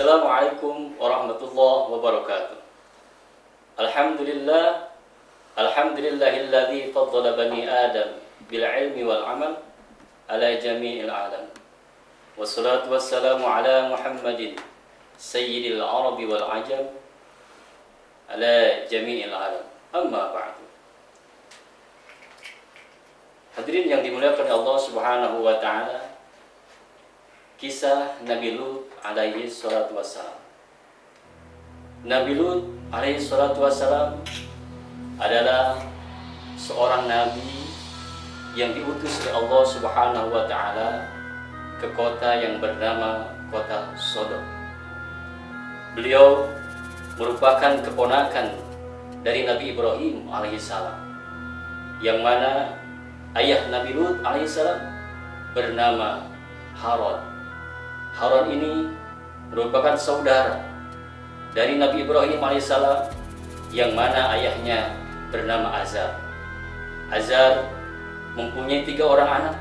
Assalamualaikum warahmatullahi wabarakatuh. Alhamdulillahilladzi faddala bani Adam bil ilmi wal amal ala jami'il alam. Wassalatu wassalamu ala Muhammadin sayyidil arabi wal ajam ala jami'il alam. Amma ba'du. Hadirin yang dimuliakan Allah Subhanahu wa taala, kisah Nabi Lut alaihi salatu wassalam. Nabi Lut alaihi salatu wassalam adalah seorang nabi yang diutus oleh Allah Subhanahu wa taala ke kota yang bernama kota Sodom. Beliau merupakan keponakan dari Nabi Ibrahim alaihissalam, yang mana ayah Nabi Lut alaihissalam bernama Haran. Haran ini merupakan saudara dari Nabi Ibrahim alaihissalam, yang mana ayahnya bernama Azar. Azar mempunyai 3 orang anak.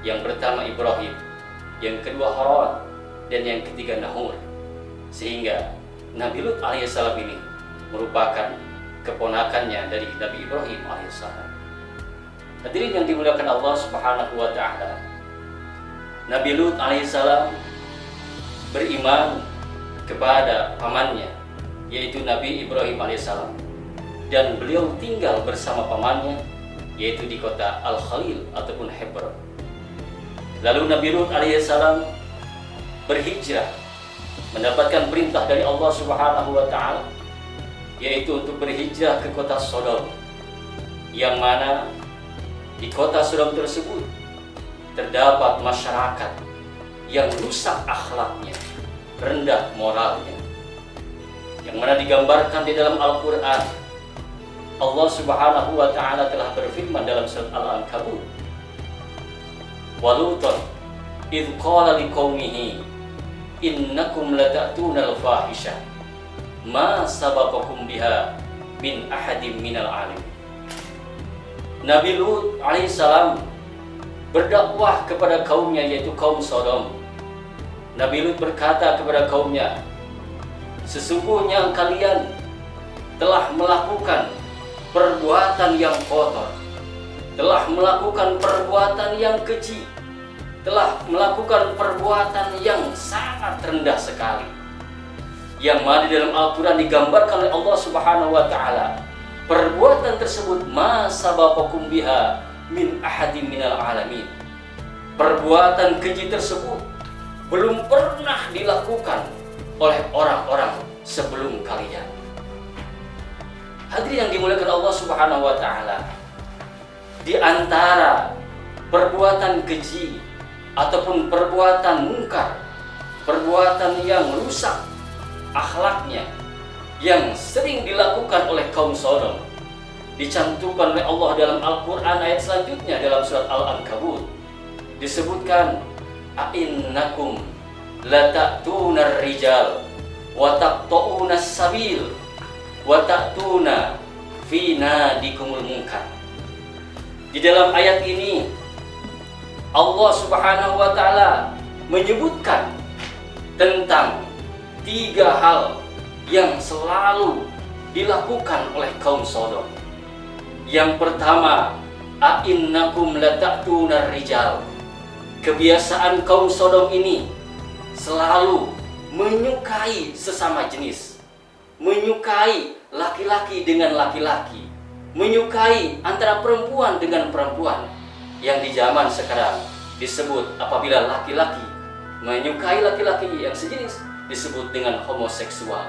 Yang pertama Ibrahim, yang kedua Haran, dan yang ketiga Nahur. Sehingga Nabi Lut alaihissalam ini merupakan keponakannya dari Nabi Ibrahim alaihissalam. Hadirin yang dimuliakan Allah Subhanahu wa taala, Nabi Lut alaihissalam beriman kepada pamannya, yaitu Nabi Ibrahim alaihissalam, dan beliau tinggal bersama pamannya, yaitu di kota Al-Khalil ataupun Hebron. Lalu Nabi Lut alaihissalam berhijrah, mendapatkan perintah dari Allah Subhanahu wa taala, yaitu untuk berhijrah ke kota Sodom, yang mana di kota Sodom tersebut terdapat masyarakat yang rusak akhlaknya, rendah moralnya, yang mana digambarkan di dalam Al-Quran. Allah Subhanahu wa ta'ala telah berfirman dalam surat Al-Ankabut, "Walutan idh qala liqaumihi innakum lata'tunal fahisha ma sabaqakum biha min ahadim minal alamin." Nabi Lut alaihissalam berdakwah kepada kaumnya, yaitu kaum Sodom. Nabi Lut berkata kepada kaumnya, "Sesungguhnya kalian telah melakukan perbuatan yang kotor, telah melakukan perbuatan yang keji, telah melakukan perbuatan yang sangat rendah sekali." Yang mana di dalam Al-Quran digambarkan oleh Allah Subhanahu wa ta'ala, perbuatan tersebut ma sabaqakum biha min ahadim minal alamin. Perbuatan keji tersebut belum pernah dilakukan oleh orang-orang sebelum kalian. Hadirin yang dimuliakan Allah Subhanahu wa taala, di antara perbuatan keji ataupun perbuatan mungkar, perbuatan yang rusak akhlaknya, yang sering dilakukan oleh kaum Sodom, dicantumkan oleh Allah dalam Al-Quran ayat selanjutnya dalam surat Al-Ankabut. Disebutkan, "A'innakum lata'tunar rijal wa taqta'unas sabil wa ta'tuna fi nadikumul munkar." Di dalam ayat ini Allah Subhanahu wa ta'ala menyebutkan tentang 3 hal yang selalu dilakukan oleh kaum Sodom. Yang pertama, "A'innakum lata'tunar rijal." Kebiasaan kaum Sodom ini selalu menyukai sesama jenis, menyukai laki-laki dengan laki-laki, menyukai antara perempuan dengan perempuan, yang di zaman sekarang disebut apabila laki-laki menyukai laki-laki yang sejenis disebut dengan homoseksual,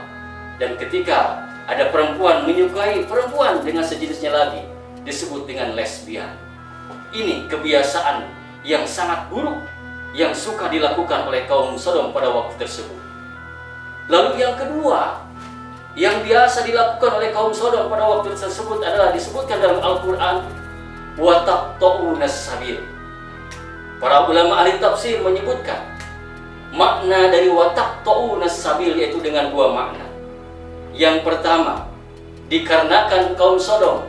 dan ketika ada perempuan menyukai perempuan dengan sejenisnya lagi disebut dengan lesbian. Ini kebiasaan yang sangat buruk yang suka dilakukan oleh kaum Sodom pada waktu tersebut. Lalu yang kedua yang biasa dilakukan oleh kaum Sodom pada waktu tersebut adalah disebutkan dalam Al-Quran, "wa taqta'unas sabil." Para ulama ahli tafsir menyebutkan makna dari wa taqta'unas sabil yaitu dengan 2 makna. Yang pertama, dikarenakan kaum Sodom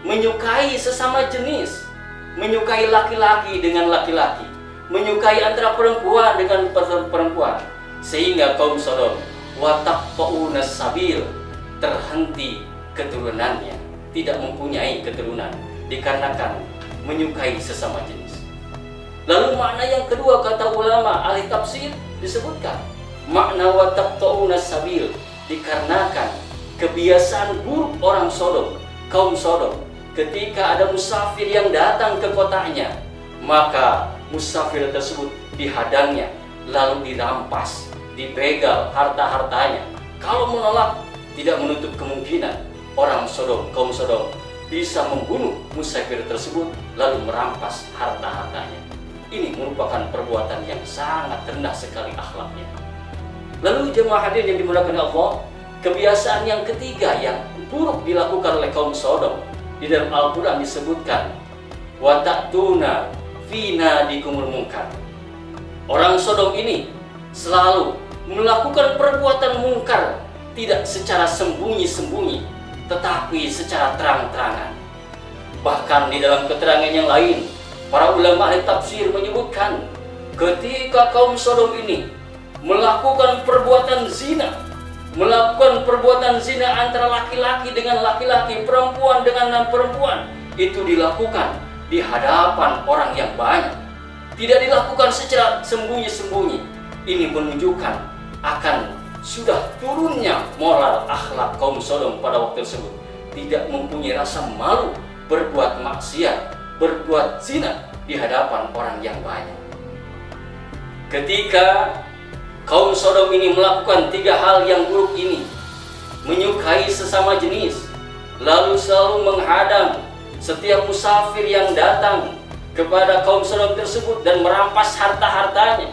menyukai sesama jenis, menyukai laki-laki dengan laki-laki, menyukai antara perempuan dengan perempuan, sehingga kaum Sodom wataqta'una sabil, terhenti keturunannya, tidak mempunyai keturunan dikarenakan menyukai sesama jenis. Lalu makna yang kedua kata ulama ahli tafsir disebutkan makna wataqta'una sabil dikarenakan kebiasaan buruk orang Sodom, kaum Sodom, ketika ada musafir yang datang ke kotanya, maka musafir tersebut dihadangnya, lalu dirampas, dibegal harta-hartanya. Kalau menolak, tidak menutup kemungkinan orang Sodom, kaum Sodom bisa membunuh musafir tersebut lalu merampas harta-hartanya. Ini merupakan perbuatan yang sangat rendah sekali akhlaknya. Lalu jemaah hadirin yang dimuliakan Allah, kebiasaan yang ketiga yang buruk dilakukan oleh kaum Sodom, di dalam Al-Quran disebutkan wa ta'tuna fi nadikumul munkar. Orang Sodom ini selalu melakukan perbuatan mungkar tidak secara sembunyi-sembunyi, tetapi secara terang-terangan. Bahkan di dalam keterangan yang lain, para ulama ahli tafsir menyebutkan ketika kaum Sodom ini melakukan perbuatan zina, antara laki-laki dengan laki-laki, perempuan dengan perempuan, itu dilakukan di hadapan orang yang banyak, tidak dilakukan secara sembunyi-sembunyi. Ini menunjukkan akan sudah turunnya moral akhlak kaum Sodom pada waktu tersebut, tidak mempunyai rasa malu berbuat maksiat, berbuat zina di hadapan orang yang banyak. Ketika kaum Sodom ini melakukan tiga hal yang buruk ini, menyukai sesama jenis, lalu selalu menghadang setiap musafir yang datang kepada kaum Sodom tersebut dan merampas harta-hartanya,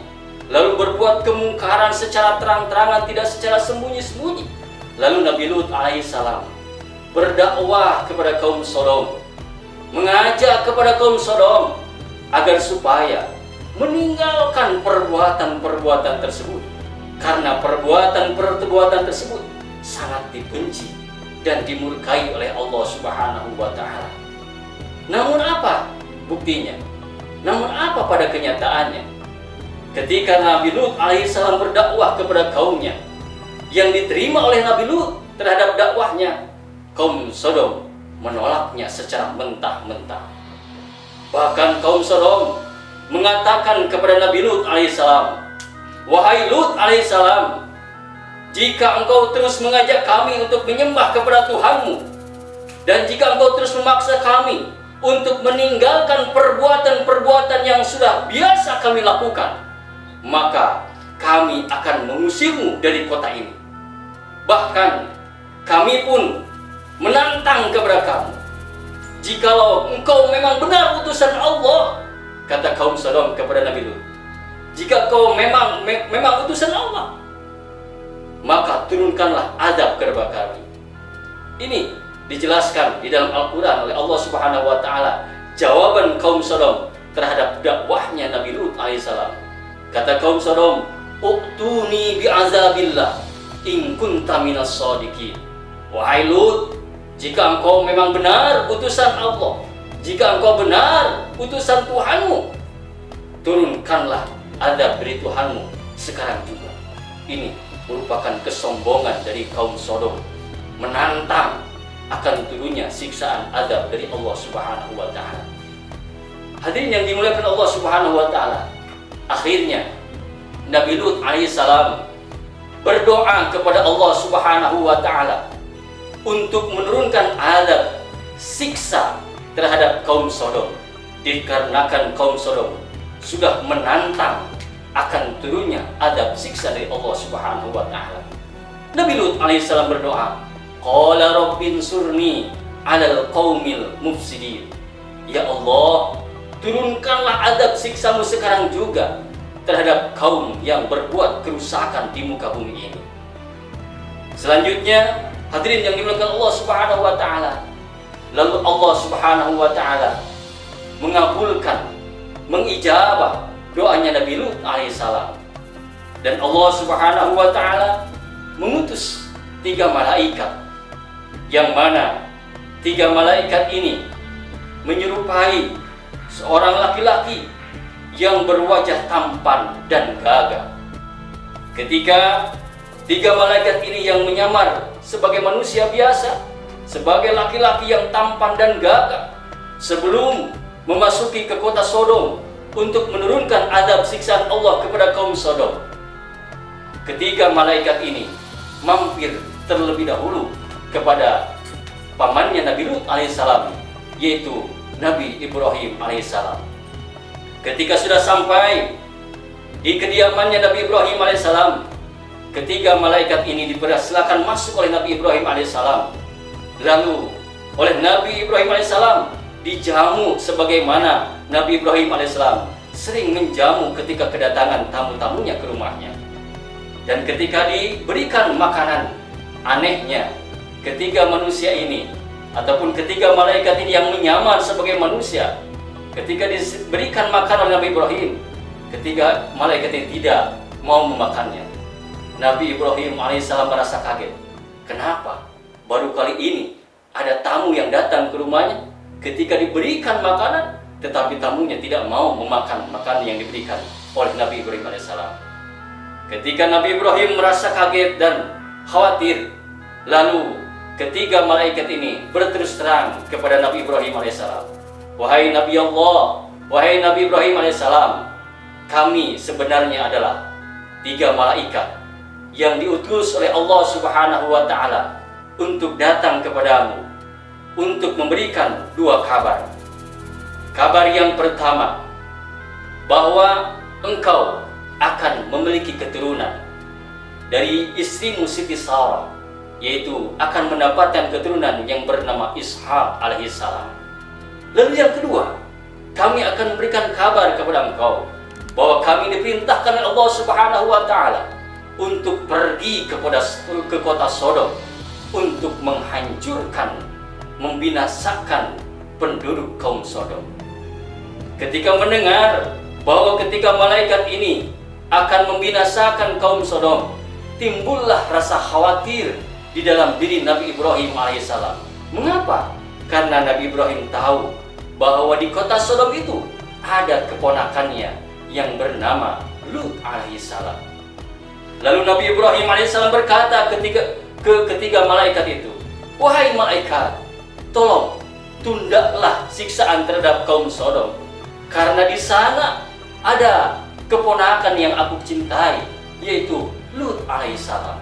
lalu berbuat kemungkaran secara terang-terangan, tidak secara sembunyi-sembunyi. Lalu Nabi Lut alaihissalam berdakwah kepada kaum Sodom, mengajak kepada kaum Sodom agar supaya meninggalkan perbuatan-perbuatan tersebut, karena perbuatan-perbuatan tersebut sangat dibenci dan dimurkai oleh Allah Subhanahu wa Ta'ala. Namun apa buktinya? Namun apa pada kenyataannya? Ketika Nabi Lut alaihissalam berdakwah kepada kaumnya, yang diterima oleh Nabi Lut terhadap dakwahnya, kaum Sodom menolaknya secara mentah-mentah. Bahkan kaum Sodom mengatakan kepada Nabi Lut alaihissalam, "Wahai Lut alaihissalam, jika engkau terus mengajak kami untuk menyembah kepada Tuhanmu, dan jika engkau terus memaksa kami untuk meninggalkan perbuatan-perbuatan yang sudah biasa kami lakukan, maka kami akan mengusirmu dari kota ini. Bahkan kami pun menantang kepada kamu, jikalau engkau memang benar utusan Allah," kata kaum Sodom kepada Nabi Lut, "jika kau memang utusan Allah, maka turunkanlah azab kepada kami." Ini dijelaskan di dalam Al-Quran oleh Allah Subhanahu wa Ta'ala jawaban kaum Sodom terhadap dakwahnya Nabi Lut alaihissalam. Kata kaum Sodom, "Uktuni bi'azabillah in kunta minas shadiqin." Wahai Lut, jika engkau memang benar utusan Allah, jika engkau benar utusan Tuhanmu, turunkanlah azab dari Tuhanmu sekarang juga. Ini merupakan kesombongan dari kaum Sodom, menantang akan turunnya siksaan azab dari Allah Subhanahu wa Ta'ala. Hadirin yang dimuliakan Allah Subhanahu wa Ta'ala, akhirnya Nabi Lut alaihissalam berdoa kepada Allah Subhanahu wa Ta'ala untuk menurunkan azab siksa terhadap kaum Sodom, dikarenakan kaum Sodom sudah menantang akan turunnya azab siksa dari Allah Subhanahu wa Ta'ala. Nabi Lut alaihissalam berdoa, "Qala rabbin surni 'alal qaumil mufsidin." Ya Allah, turunkanlah azab siksamu sekarang juga terhadap kaum yang berbuat kerusakan di muka bumi ini. Selanjutnya, hadirin yang dimuliakan Allah Subhanahu wa Ta'ala, lalu Allah Subhanahu wa Ta'ala mengabulkan, mengijabah doanya Nabi Lut alaihissalam, dan Allah Subhanahu wa Ta'ala mengutus 3 malaikat, yang mana 3 malaikat ini menyerupai seorang laki-laki yang berwajah tampan dan gagah. Ketika tiga malaikat ini yang menyamar sebagai manusia biasa, sebagai laki-laki yang tampan dan gagah, sebelum memasuki ke kota Sodom untuk menurunkan azab siksaan Allah kepada kaum Sodom, ketiga malaikat ini mampir terlebih dahulu kepada pamannya Nabi Lut alaihissalam, yaitu Nabi Ibrahim alaihissalam. Ketika sudah sampai di kediamannya Nabi Ibrahim alaihissalam, ketiga malaikat ini dipersilakan masuk oleh Nabi Ibrahim alaihissalam. Lalu oleh Nabi Ibrahim alaihissalam dijamu sebagaimana Nabi Ibrahim alaihissalam sering menjamu ketika kedatangan tamu-tamunya ke rumahnya. Dan ketika diberikan makanan, anehnya ketiga manusia ini ataupun ketiga malaikat ini yang menyamar sebagai manusia, ketika diberikan makanan oleh Nabi Ibrahim, ketiga malaikat ini tidak mau memakannya. Nabi Ibrahim alaihissalam merasa kaget. Kenapa? Baru kali ini ada tamu yang datang ke rumahnya, ketika diberikan makanan, tetapi tamunya tidak mau memakan makanan yang diberikan oleh Nabi Ibrahim alaihissalam. Ketika Nabi Ibrahim merasa kaget dan khawatir, lalu ketiga malaikat ini berterus terang kepada Nabi Ibrahim alaihissalam. Wahai Nabi Allah, wahai Nabi Ibrahim alaihissalam, kami sebenarnya adalah tiga malaikat yang diutus oleh Allah Subhanahu wa Ta'ala untuk datang kepadamu untuk memberikan dua kabar. Kabar yang pertama, bahwa engkau akan memiliki keturunan dari istrimu Siti Sarah, yaitu akan mendapatkan keturunan yang bernama Ishak alaihissalam. Lalu yang kedua, kami akan memberikan kabar kepada engkau bahwa kami diperintahkan oleh Allah Subhanahu wa Ta'ala untuk pergi ke kota Sodom untuk menghancurkan, membinasakan penduduk kaum Sodom. Ketika mendengar bahwa ketiga malaikat ini akan membinasakan kaum Sodom, timbullah rasa khawatir di dalam diri Nabi Ibrahim alaihissalam. Mengapa? Karena Nabi Ibrahim tahu bahwa di kota Sodom itu ada keponakannya yang bernama Lut alaihissalam. Lalu Nabi Ibrahim alaihissalam berkata ketiga malaikat itu, wahai malaikat, tolong tundalah siksaan terhadap kaum Sodom, karena di sana ada keponakan yang aku cintai, yaitu Lut alaihissalam.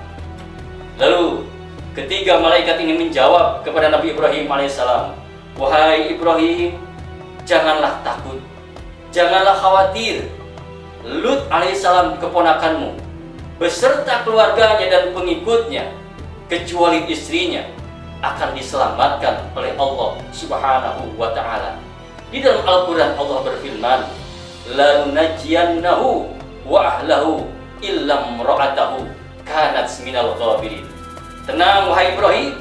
Lalu ketiga malaikat ini menjawab kepada Nabi Ibrahim alaihissalam, wahai Ibrahim, janganlah takut, janganlah khawatir. Lut alaihissalam keponakanmu beserta keluarganya dan pengikutnya, kecuali istrinya, akan diselamatkan oleh Allah Subhanahu wa Ta'ala. Di dalam Al-Quran Allah berfirman, la nunajiyannahu wa ahlahu illam ra'atahu kanat minal ghabirin. Tenang wahai Ibrahim,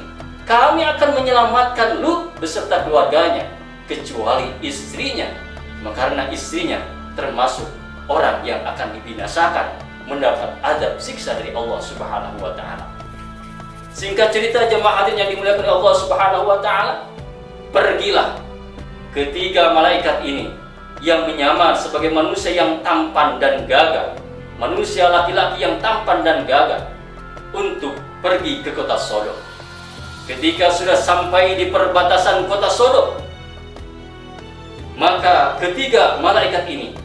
kami akan menyelamatkan Lut beserta keluarganya, kecuali istrinya, karena istrinya termasuk orang yang akan dibinasakan, mendapat azab siksa dari Allah Subhanahu wa Ta'ala. Singkat cerita jemaah hadirin yang dimuliakan oleh Allah Subhanahu wa Ta'ala, pergilah ketiga malaikat ini yang menyamar sebagai manusia yang tampan dan gagah, manusia laki-laki yang tampan dan gagah, untuk pergi ke kota Sodom. Ketika sudah sampai di perbatasan kota Sodom, maka ketiga malaikat ini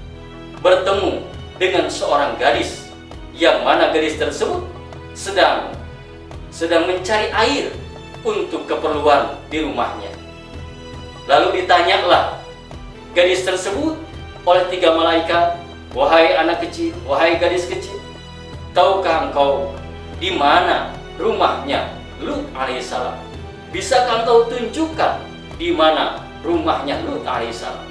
bertemu dengan seorang gadis, yang mana gadis tersebut sedang mencari air untuk keperluan di rumahnya. Lalu ditanyalah gadis tersebut oleh tiga malaikat, wahai anak kecil, wahai gadis kecil, tahukah engkau di mana rumahnya Lut alaihissalam? Bisakah engkau tunjukkan di mana rumahnya Lut alaihissalam?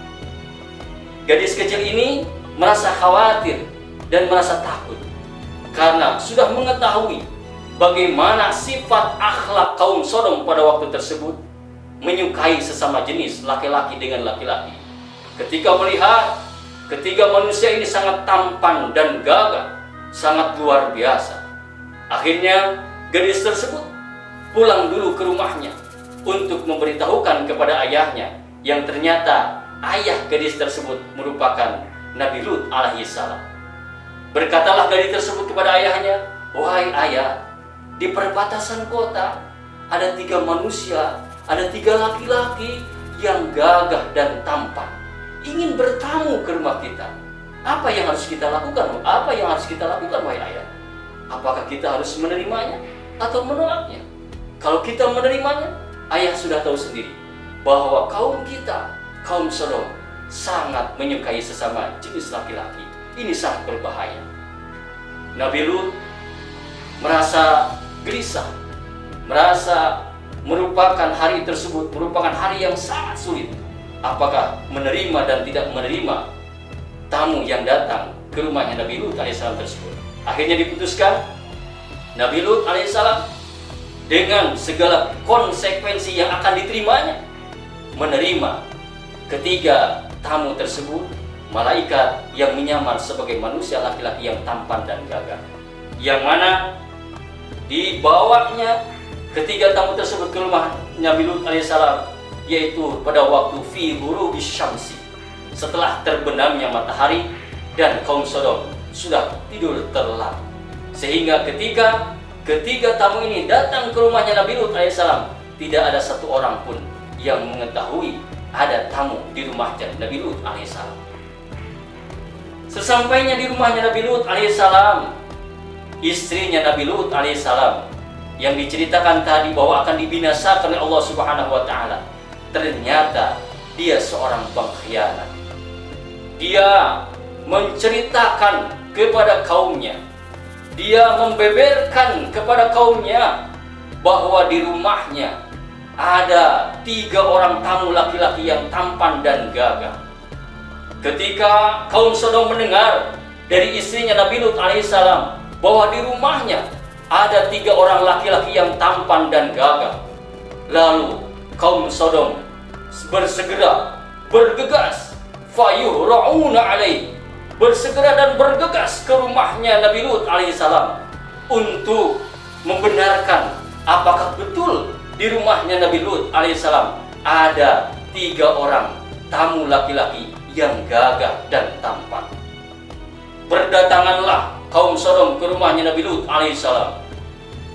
Gadis kecil ini merasa khawatir dan merasa takut karena sudah mengetahui bagaimana sifat akhlak kaum Sodom pada waktu tersebut, menyukai sesama jenis laki-laki dengan laki-laki. Ketika melihat ketiga manusia ini sangat tampan dan gagah, sangat luar biasa, akhirnya gadis tersebut pulang dulu ke rumahnya untuk memberitahukan kepada ayahnya, yang ternyata ayah gadis tersebut merupakan Nabi Lut alaihissalam. Berkatalah gadis tersebut kepada ayahnya, "Wahai ayah, di perbatasan kota ada 3 manusia, ada 3 laki-laki yang gagah dan tampan, ingin bertamu ke rumah kita. Apa yang harus kita lakukan? Apa yang harus kita lakukan, wahai ayah? Apakah kita harus menerimanya atau menolaknya?" Kalau kita menerimanya, ayah sudah tahu sendiri bahwa kaum kita, kaum Sodom, sangat menyukai sesama jenis laki-laki. Ini sangat berbahaya. Nabi Lut merasa gelisah, merasa merupakan hari tersebut merupakan hari yang sangat sulit. Apakah menerima dan tidak menerima tamu yang datang ke rumahnya Nabi Lut alaihissalam tersebut? Akhirnya diputuskan Nabi Lut alaihissalam dengan segala konsekuensi yang akan diterimanya menerima ketiga tamu tersebut, malaikat yang menyamar sebagai manusia laki-laki yang tampan dan gagah, yang mana dibawanya ketiga tamu tersebut ke rumah Nabi Lut alaihissalam, yaitu pada waktu fi ghurubis syamsi, setelah terbenamnya matahari dan kaum Sodom sudah tidur terlelap. Sehingga ketika ketiga tamu ini datang ke rumahnya Nabi Lut alaihissalam, tidak ada satu orang pun yang mengetahui ada tamu di rumahnya Nabi Lut alaihissalam. Sesampainya di rumahnya Nabi Lut alaihissalam, istrinya Nabi Lut alaihissalam yang diceritakan tadi bahwa akan dibinasakan oleh Allah Subhanahu wa taala, ternyata dia seorang pengkhianat. Dia menceritakan kepada kaumnya, dia membeberkan kepada kaumnya bahwa di rumahnya ada 3 orang tamu laki-laki yang tampan dan gagah. Ketika kaum Sodom mendengar dari istrinya Nabi Lut alaihissalam bahwa di rumahnya ada 3 orang laki-laki yang tampan dan gagah, lalu kaum Sodom bersegera bergegas, fayuhra'una alaih, bersegera dan bergegas ke rumahnya Nabi Lut alaihissalam untuk membenarkan apakah betul di rumahnya Nabi Lut alaihissalam ada 3 orang tamu laki-laki yang gagah dan tampan. Berdatanganlah kaum Sodom ke rumahnya Nabi Lut alaihissalam,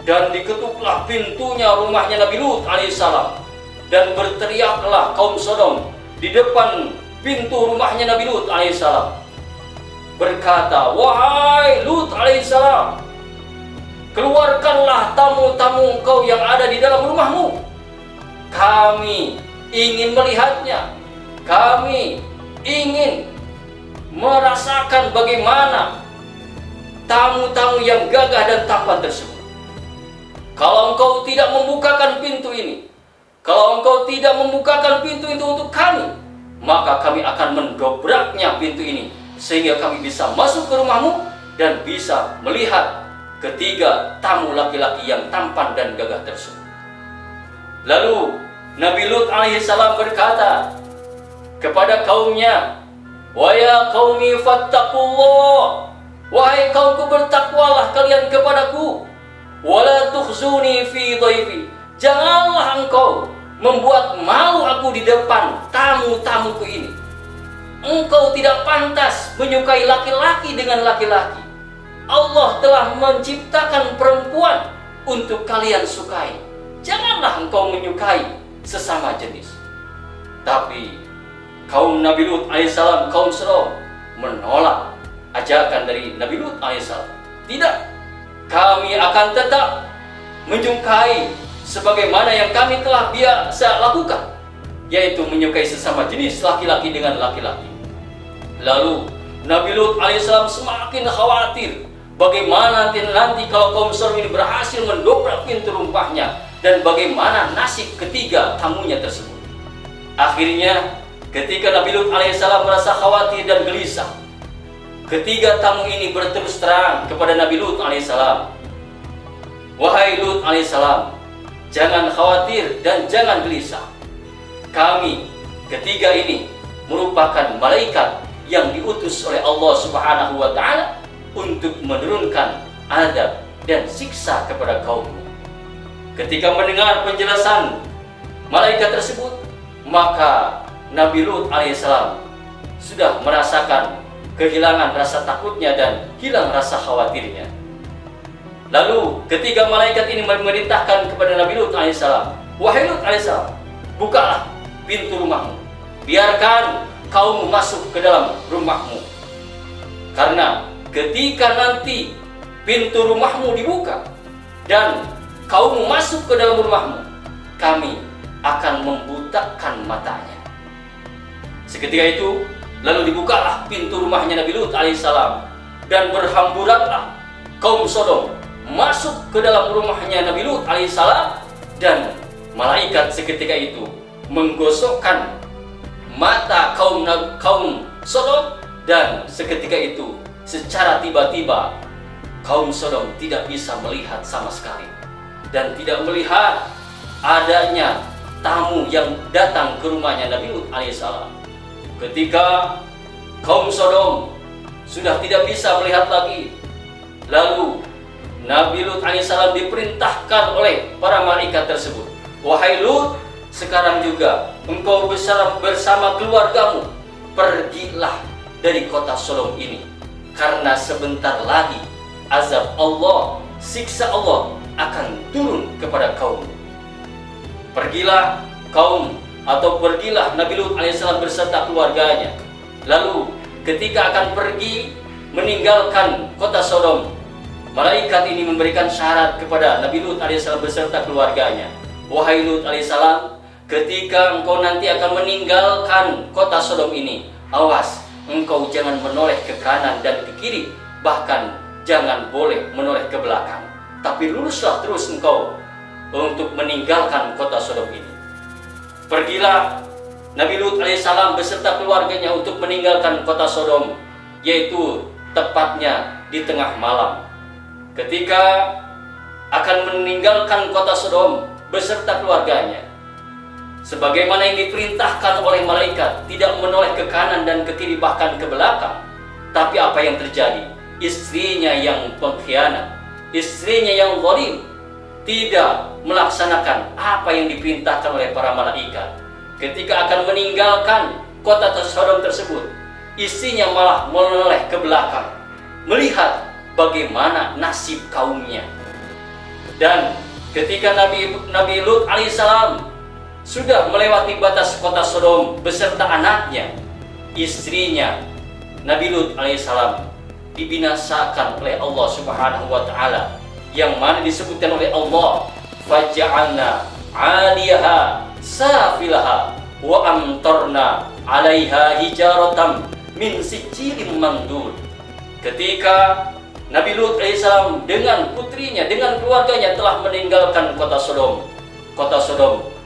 dan diketuklah pintunya rumahnya Nabi Lut alaihissalam, dan berteriaklah kaum Sodom di depan pintu rumahnya Nabi Lut alaihissalam, berkata, "Wahai Lut alaihissalam, keluarkanlah tamu-tamu engkau yang ada di dalam rumahmu. Kami ingin melihatnya. Kami ingin merasakan bagaimana tamu-tamu yang gagah dan tampan tersebut. Kalau engkau tidak membukakan pintu ini, kalau engkau tidak membukakan pintu itu untuk kami, maka kami akan mendobraknya pintu ini, sehingga kami bisa masuk ke rumahmu dan bisa melihat ketiga tamu laki-laki yang tampan dan gagah tersebut." Lalu Nabi Lut alaihissalam berkata kepada kaumnya, "Wa ya qaumi fattaqullah, wahai kaumku, bertakwalah kalian kepadaku, wala tukhzuni fi dhaifi, janganlah engkau membuat malu aku di depan tamu-tamuku ini. Engkau tidak pantas menyukai laki-laki dengan laki-laki. Allah telah menciptakan perempuan untuk kalian sukai. Janganlah engkau menyukai sesama jenis." Tapi kaum Nabi Lut alaihissalam, kaum Sodom, menolak ajakan dari Nabi Lut alaihissalam. "Tidak, kami akan tetap menyukai sebagaimana yang kami telah biasa lakukan, yaitu menyukai sesama jenis laki-laki dengan laki-laki." Lalu Nabi Lut alaihissalam semakin khawatir bagaimana nanti kalau kaum Sodom ini berhasil mendobrak pintu rumahnya, dan bagaimana nasib ketiga tamunya tersebut. Akhirnya ketika Nabi Lut alaihissalam merasa khawatir dan gelisah, ketiga tamu ini berterus terang kepada Nabi Lut alaihissalam, "Wahai Lut alaihissalam, jangan khawatir dan jangan gelisah. Kami ketiga ini merupakan malaikat yang diutus oleh Allah Subhanahu wa taala untuk menurunkan azab dan siksa kepada kaummu." Ketika mendengar penjelasan malaikat tersebut, maka Nabi Lut alaihissalam sudah merasakan kehilangan rasa takutnya dan hilang rasa khawatirnya. Lalu ketika malaikat ini memerintahkan kepada Nabi Lut alaihissalam, "Wahai Lut alaihissalam, bukalah pintu rumahmu, biarkan kaum masuk ke dalam rumahmu. Karena ketika nanti pintu rumahmu dibuka dan kaum masuk ke dalam rumahmu, kami akan membutakan matanya." Seketika itu lalu dibukalah pintu rumahnya Nabi Lut alaihissalam, dan berhamburanlah kaum Sodom masuk ke dalam rumahnya Nabi Lut alaihissalam, dan malaikat seketika itu menggosokkan mata kaum Sodom, dan seketika itu secara tiba-tiba kaum Sodom tidak bisa melihat sama sekali dan tidak melihat adanya tamu yang datang ke rumahnya Nabi Lut alaihissalam. Ketika kaum Sodom sudah tidak bisa melihat lagi, lalu Nabi Lut alaihissalam diperintahkan oleh para malaikat tersebut, "Wahai Lut, sekarang juga engkau bersama keluargamu pergilah dari kota Sodom ini, karena sebentar lagi azab Allah, siksa Allah akan turun kepada kaum." Pergilah Nabi Lut alaihissalam beserta keluarganya. Lalu ketika akan pergi meninggalkan kota Sodom, malaikat ini memberikan syarat kepada Nabi Lut alaihissalam beserta keluarganya, "Wahai Lut alaihissalam, ketika engkau nanti akan meninggalkan kota Sodom ini, awas, engkau jangan menoleh ke kanan dan ke kiri, bahkan jangan boleh menoleh ke belakang, tapi luruslah terus engkau untuk meninggalkan kota Sodom ini." Pergilah Nabi Lut alaihissalam beserta keluarganya untuk meninggalkan kota Sodom, yaitu tepatnya di tengah malam. Ketika akan meninggalkan kota Sodom beserta keluarganya, sebagaimana yang diperintahkan oleh malaikat, tidak menoleh ke kanan dan ke kiri bahkan ke belakang. Tapi apa yang terjadi? Istrinya yang pengkhianat, istrinya yang zalim, tidak melaksanakan apa yang diperintahkan oleh para malaikat. Ketika akan meninggalkan kota Sodom tersebut, istrinya malah menoleh ke belakang, melihat bagaimana nasib kaumnya. Dan ketika Nabi Lut alaihissalam sudah melewati batas kota Sodom beserta anaknya, istrinya Nabi Lut alaihissalam dibinasakan oleh Allah Subhanahu wa taala, yang mana disebutkan oleh Allah, "Faj'alna 'aliyaha safilaha wa amtarna 'alaiha hijaratan min sijilin mandud." Ketika Nabi Lut alaihissalam dengan putrinya, dengan keluarganya telah meninggalkan kota Sodom,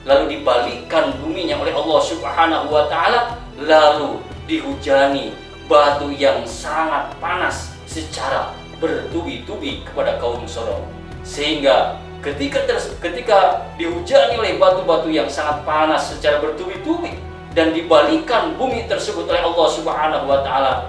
lalu dibalikkan buminya oleh Allah Subhanahu wa taala, lalu dihujani batu yang sangat panas secara bertubi-tubi kepada kaum Sodom, sehingga ketika dihujani oleh batu-batu yang sangat panas secara bertubi-tubi dan dibalikkan bumi tersebut oleh Allah Subhanahu wa taala,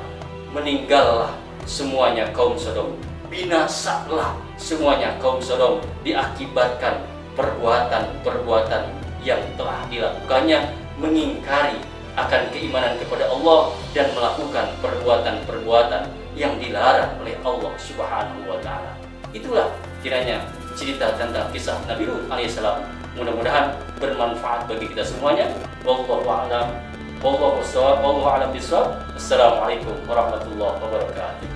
meninggallah semuanya kaum Sodom, binasalah semuanya kaum Sodom diakibatkan perbuatan-perbuatan yang telah dilakukannya, mengingkari akan keimanan kepada Allah dan melakukan perbuatan-perbuatan yang dilarang oleh Allah Subhanahu wa taala. Itulah kiranya cerita tentang kisah Nabi Lut alaihissalam. Mudah-mudahan bermanfaat bagi kita semuanya. Wallahu a'lam. Wallahu a'lam bishawab. Assalamualaikum warahmatullahi wabarakatuh.